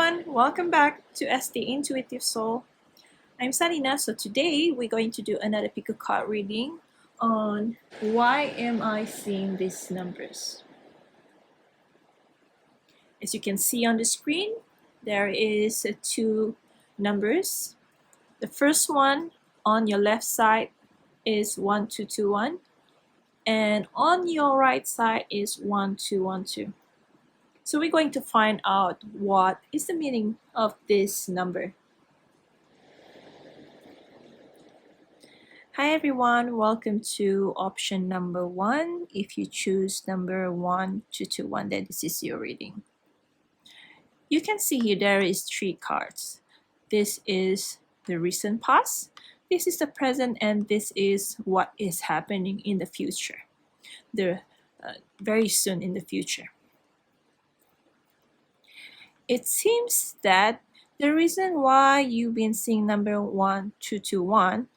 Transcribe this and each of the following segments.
everyone, welcome back to SD Intuitive Soul. I'm Salina, so today we're going to do another pick a card reading on why am I seeing these numbers. As you can see on the screen, there is two numbers. The first one on your left side is 1221 and on your right side is 1212. So we're going to find out what is the meaning of this number. Hi everyone, welcome to option number 1. If you choose number 1221, then this is your reading. You can see here there is 3 cards. This is the recent past, this is the present, and this is what is happening in the future. Very soon in the future. It seems that the reason why you've been seeing number 1221,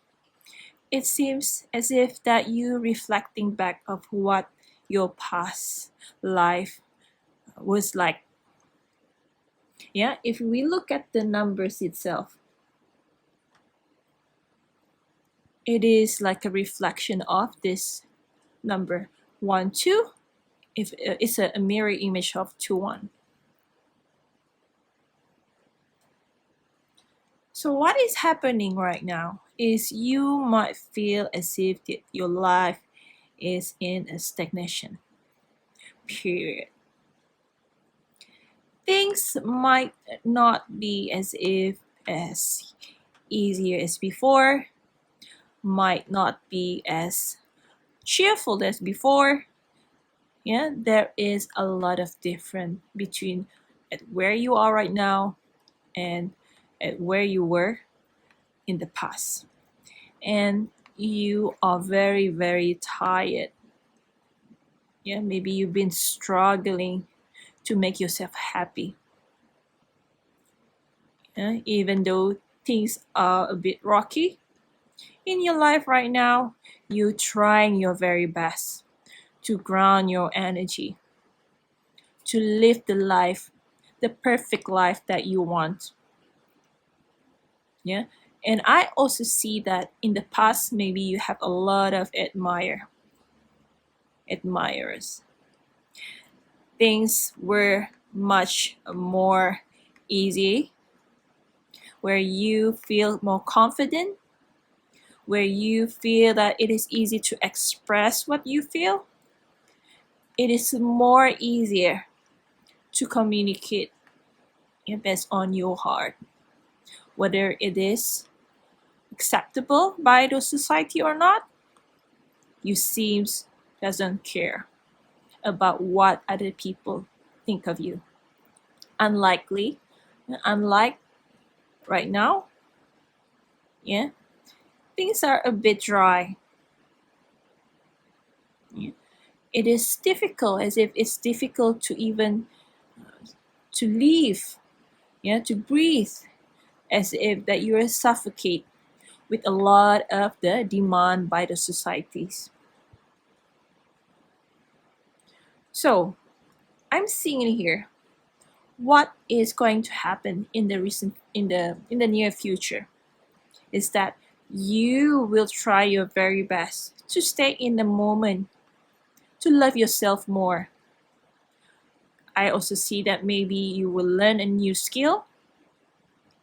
it seems as if that you're reflecting back of what your past life was like. Yeah, if we look at the numbers itself, it is like a reflection of this number 1 2. If it's a mirror image of 2 1. So what is happening right now is you might feel as if your life is in a stagnation period. Things might not be as easier as before, might not be as cheerful as before. Yeah, there is a lot of difference between at where you are right now and at where you were in the past. And you are very, very tired. Yeah, maybe you've been struggling to make yourself happy. Yeah, even though things are a bit rocky in your life right now, you're trying your very best to ground your energy, to live the life, the perfect life that you want. Yeah, and I also see that in the past, maybe you have a lot of admirers. Things were much more easy, where you feel more confident, where you feel that it is easy to express what you feel. It is more easier to communicate based on your heart, whether it is acceptable by the society or not. You seems doesn't care about what other people think of you. Unlike right now, yeah, things are a bit dry. Yeah. It is difficult, as if it's difficult to even to live, yeah, to breathe, as if that you are suffocate with a lot of the demand by the societies. So I'm seeing here what is going to happen in the near future is that you will try your very best to stay in the moment, to love yourself more. I also see that maybe you will learn a new skill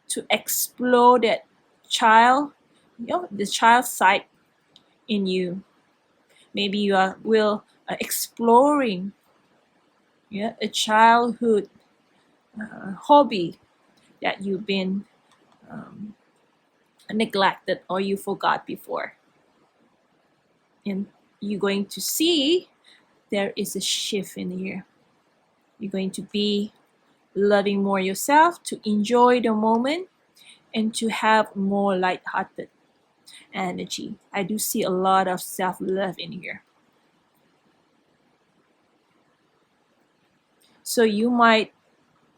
to explore that the child side in you. Maybe you will exploring a childhood hobby that you've been neglected or you forgot before. And you're going to see there is a shift in here. You're going to be loving more yourself, to enjoy the moment, and to have more light-hearted energy. I do see a lot of self-love in here. So you might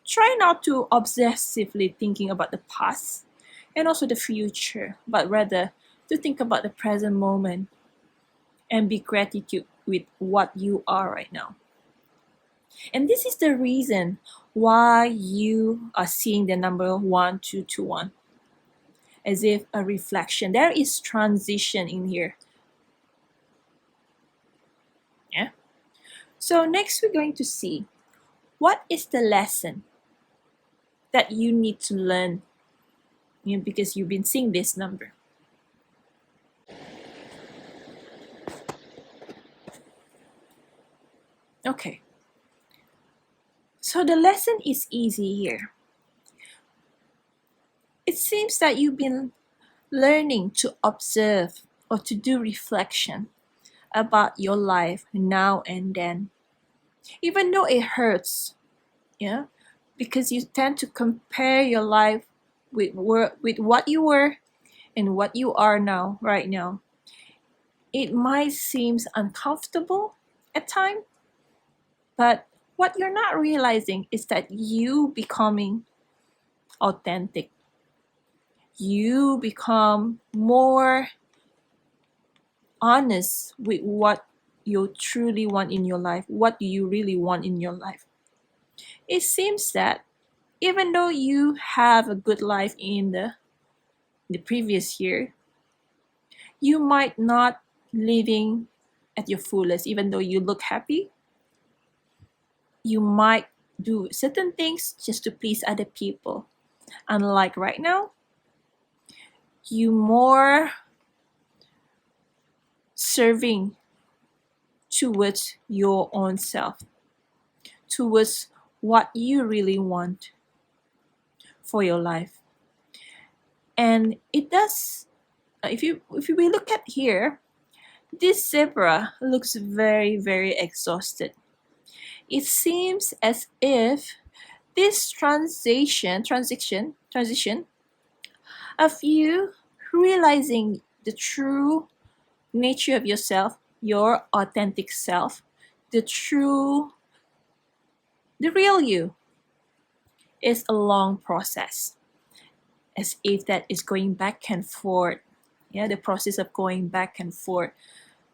try not to obsessively thinking about the past and also the future, but rather to think about the present moment and be gratitude with what you are right now. And this is the reason why you are seeing the number 1221 as if a reflection. There is transition in here. Yeah. So next we're going to see what is the lesson that you need to learn, because you've been seeing this number. Okay. So the lesson is easy here. It seems that you've been learning to observe or to do reflection about your life now and then. Even though it hurts, yeah, because you tend to compare your life with what you were and what you are now, right now. It might seem uncomfortable at times, but what you're not realizing is that you becoming authentic. You become more honest with what you truly want in your life, what do you really want in your life. It seems that even though you have a good life in the previous year, you might not living at your fullest. Even though you look happy, you might do certain things just to please other people. Unlike right now, you more serving towards your own self, towards what you really want for your life. And it does, if we look at here, this zebra looks very, very exhausted. It seems as if this transition of you realizing the true nature of yourself, your authentic self, the real you, is a long process, as if that is going back and forth. Yeah, the process of going back and forth,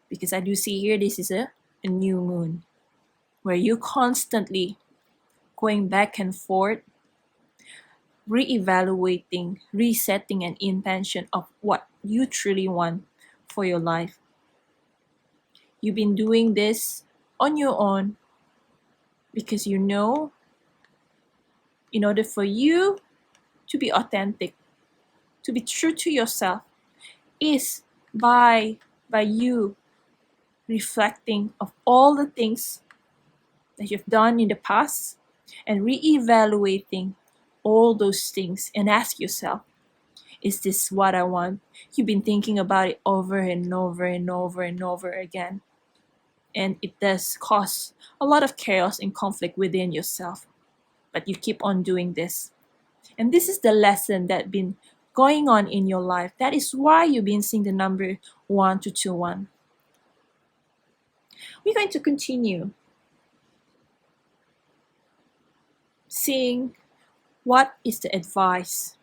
because I do see here this is a new moon where you constantly going back and forth, reevaluating, resetting an intention of what you truly want for your life. You've been doing this on your own because you know, in order for you to be authentic, to be true to yourself, is by you reflecting of all the things that you've done in the past and reevaluating all those things and ask yourself, is this what I want? You've been thinking about it over and over and over and over again. And it does cause a lot of chaos and conflict within yourself. But you keep on doing this. And this is the lesson that been going on in your life. That is why you've been seeing the number 1221. We're going to continue seeing what is the advice.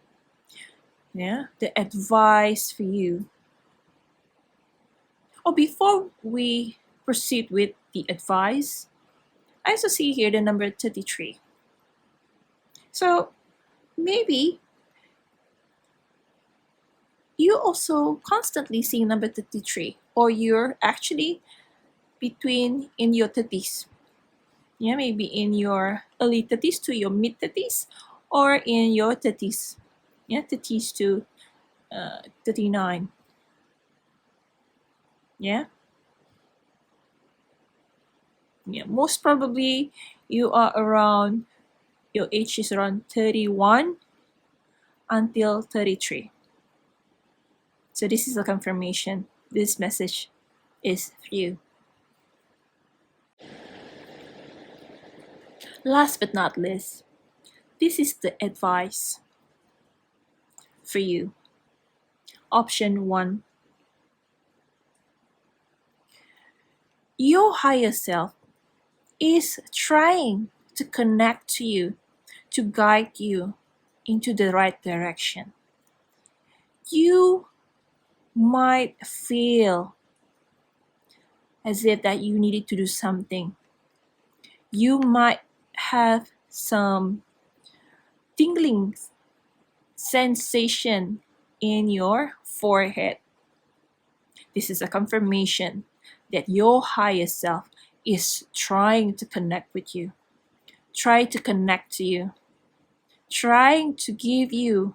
Yeah, the advice for you. Oh, before we proceed with the advice, I also see here the number 33. So maybe you also constantly see number 33, or you're actually between in your 30s. Yeah, maybe in your early 30s to your mid 30s, or in your 30s. Yeah, 30s to 39. Yeah. Yeah, most probably you are around, your age is around 31 until 33. So this is a confirmation. This message is for you. Last but not least, this is the advice for you. Option 1. Your higher self is trying to connect to you, to guide you into the right direction. You might feel as if that you needed to do something. You might have some tingling sensation in your forehead. This is a confirmation that your higher self is trying to connect with you, try to connect to you, trying to give you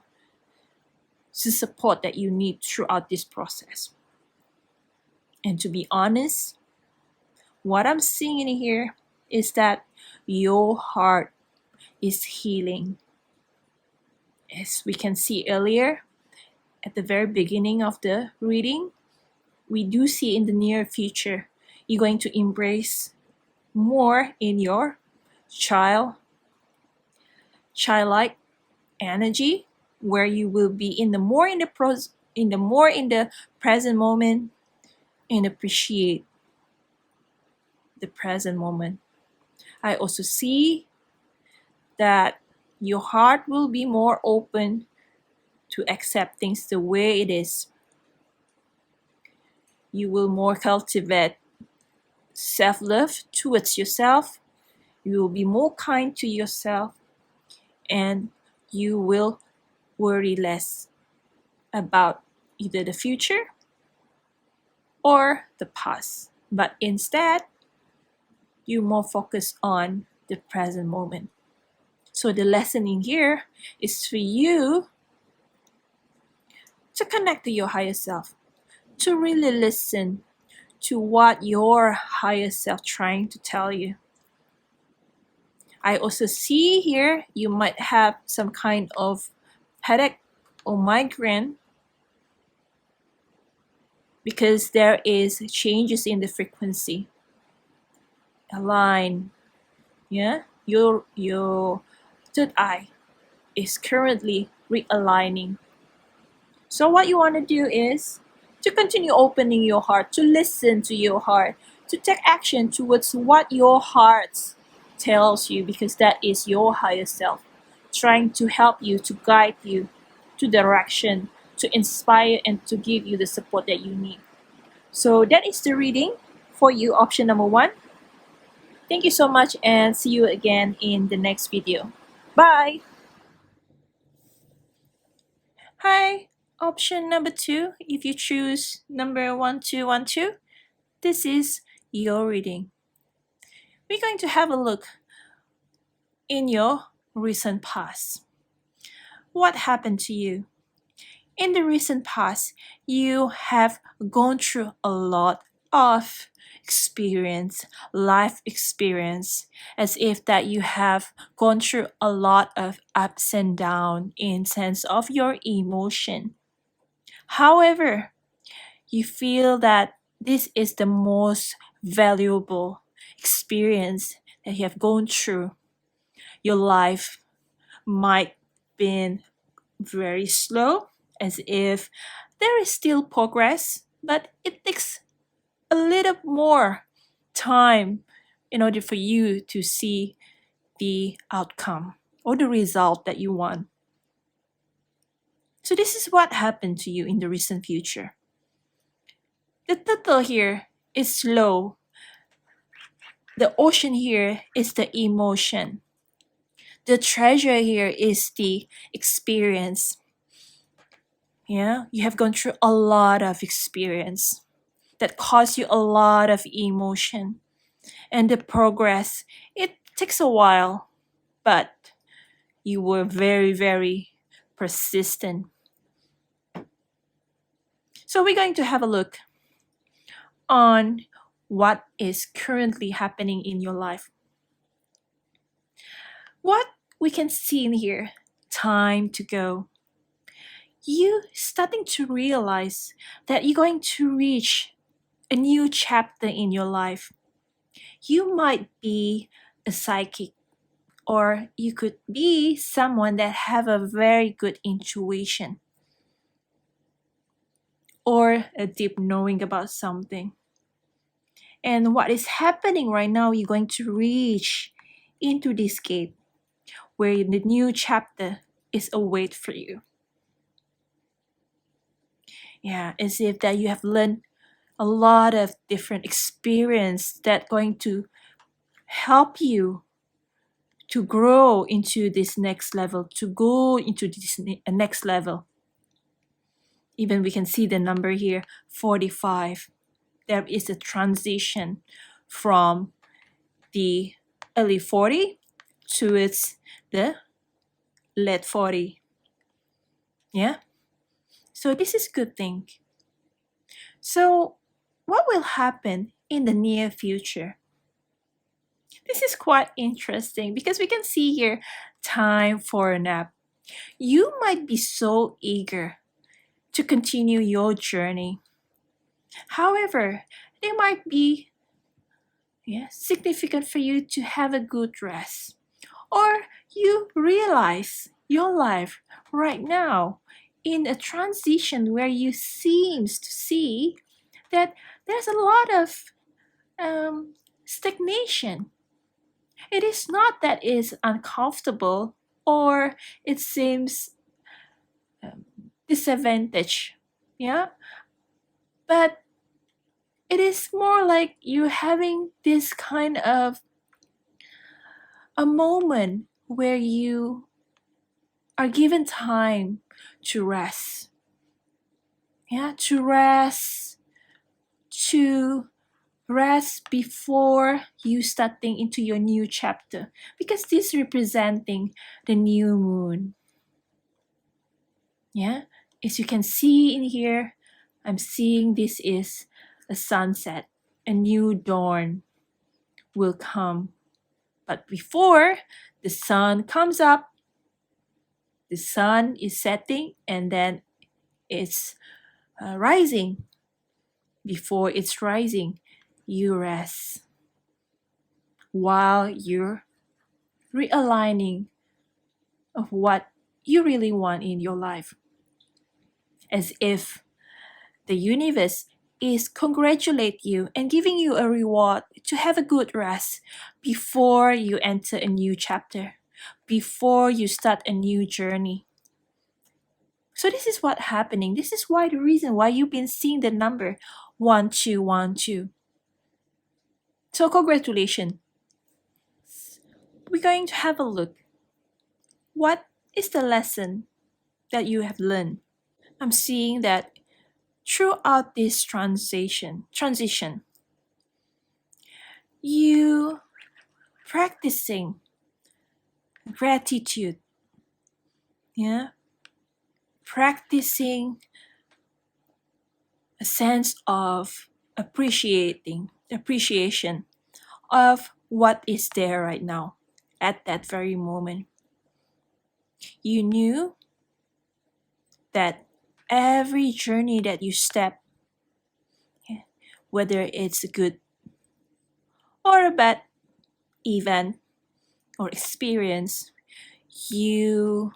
the support that you need throughout this process. And to be honest, what I'm seeing in here is that your heart is healing. As we can see earlier, at the very beginning of the reading, we do see in the near future, you're going to embrace more in your childlike energy, where you will be in the more in the present moment and appreciate the present moment. I also see that your heart will be more open to accept things the way it is. You will more cultivate self-love towards yourself. You will be more kind to yourself, and you will worry less about either the future or the past. But instead, you more focus on the present moment. So the lesson in here is for you to connect to your higher self, to really listen to what your higher self trying to tell you. I also see here you might have some kind of headache or migraine because there is changes in the frequency. Align, yeah? Your third eye is currently realigning. So what you want to do is to continue opening your heart, to listen to your heart, to take action towards what your heart tells you, because that is your higher self trying to help you, to guide you to direction, to inspire and to give you the support that you need. So that is the reading for you, option number 1. Thank you so much and see you again in the next video. Bye! Hi! Option number 2, if you choose number 1212, this is your reading. We're going to have a look in your recent past. What happened to you? In the recent past, you have gone through a lot of life experience, as if that you have gone through a lot of ups and downs in sense of your emotion. However, you feel that this is the most valuable experience that you have gone through. Your life might been very slow, as if there is still progress, but it takes a little more time in order for you to see the outcome or the result that you want. So this is what happened to you in the recent future. The title here is slow. The ocean here is the emotion. The treasure here is the experience. Yeah, you have gone through a lot of experience that caused you a lot of emotion. And the progress, it takes a while, but you were very, very persistent. So we're going to have a look on what is currently happening in your life. What we can see in here, time to go. You starting to realize that you're going to reach a new chapter in your life. You might be a psychic, or you could be someone that have a very good intuition or a deep knowing about something. And what is happening right now, you're going to reach into this gate where the new chapter is await for you. Yeah, as if that you have learned a lot of different experience that going to help you to grow into this next level, to go into this next level. Even we can see the number here, 45. There is a transition from the early 40 towards the late 40. Yeah? So this is good thing. So what will happen in the near future? This is quite interesting because we can see here time for a nap. You might be so eager to continue your journey. However, it might be significant for you to have a good rest. Or you realize your life right now in a transition where you seems to see that there's a lot of stagnation. It is not that it's uncomfortable or it seems disadvantage, yeah, but it is more like you having this kind of a moment where you are given time to rest, yeah, to rest before you starting into your new chapter, because this representing the new moon. Yeah, as you can see in here, I'm seeing this is a sunset, a new dawn will come. But before the sun comes up, the sun is setting and then it's rising. Before it's rising, you rest while you're realigning of what you really want in your life. As if the universe is congratulate you and giving you a reward to have a good rest before you enter a new chapter, before you start a new journey. So this is what happening. This is why the reason why you've been seeing the number 1212. So congratulations. We're going to have a look. What is the lesson that you have learned? I'm seeing that throughout this transition, you practicing gratitude, yeah, practicing a sense of appreciation of what is there right now at that very moment. You knew that every journey that you step, whether it's a good or a bad event or experience, you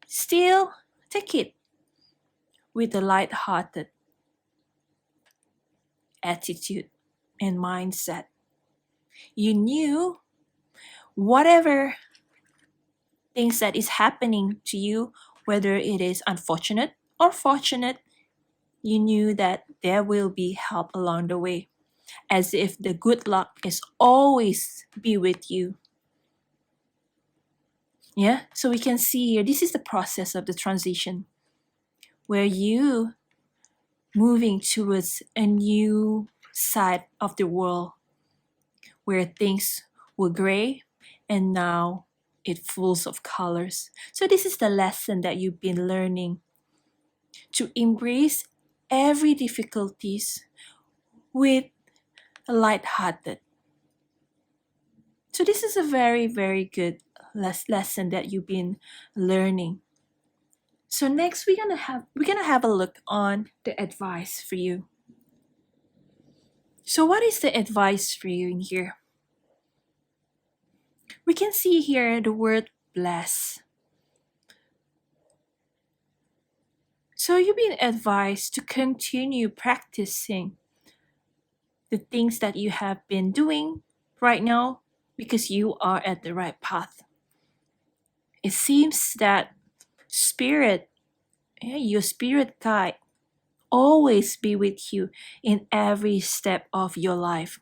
still take it with a light-hearted attitude and mindset. You knew whatever things that is happening to you, whether it is unfortunate or fortunate, you knew that there will be help along the way, as if the good luck is always be with you. Yeah, so we can see here, this is the process of the transition where you moving towards a new side of the world where things were gray and now it's full of colors. So this is the lesson that you've been learning, to embrace every difficulties with a light-hearted. So this is a very, very good lesson that you've been learning. So next we're gonna have a look on the advice for you. So what is the advice for you in here? We can see here the word bless. So you've been advised to continue practicing the things that you have been doing right now because you are at the right path. It seems that your spirit guide, always be with you in every step of your life.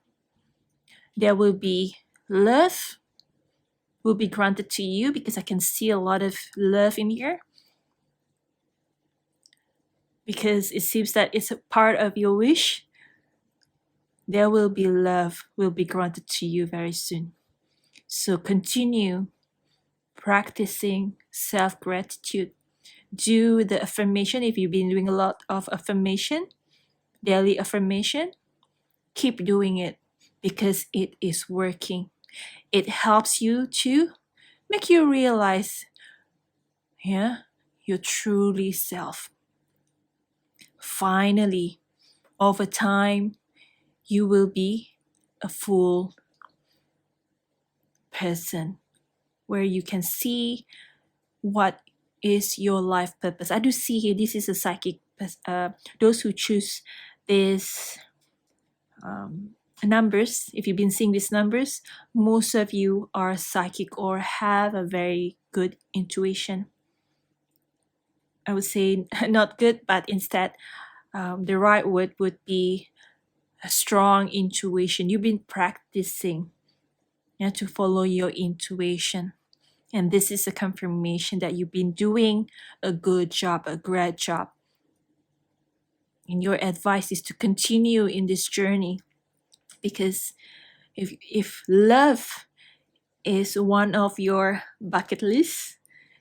There will be love will be granted to you, because I can see a lot of love in here, because it seems that it's a part of your wish. There will be love will be granted to you very soon. So continue practicing self-gratitude. Do the affirmation. If you've been doing a lot of affirmation, daily affirmation, keep doing it, because it is working. It helps you to make you realize, your truly self. Finally, over time, you will be a full person where you can see what is your life purpose. I do see here, this is a psychic, those who choose this numbers, if you've been seeing these numbers, most of you are psychic or have a very good intuition. I would say not good, but instead the right word would be a strong intuition. You've been practicing to follow your intuition. And this is a confirmation that you've been doing a good job, a great job. And your advice is to continue in this journey, because if love is one of your bucket list,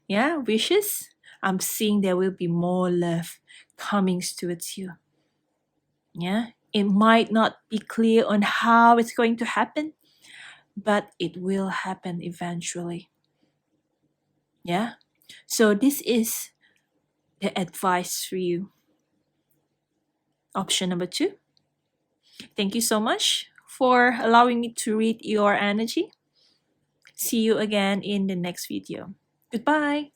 wishes, I'm seeing there will be more love coming towards you. It might not be clear on how it's going to happen, but it will happen eventually. So this is the advice for you. Option number 2. Thank you so much for allowing me to read your energy. See you again in the next video. Goodbye.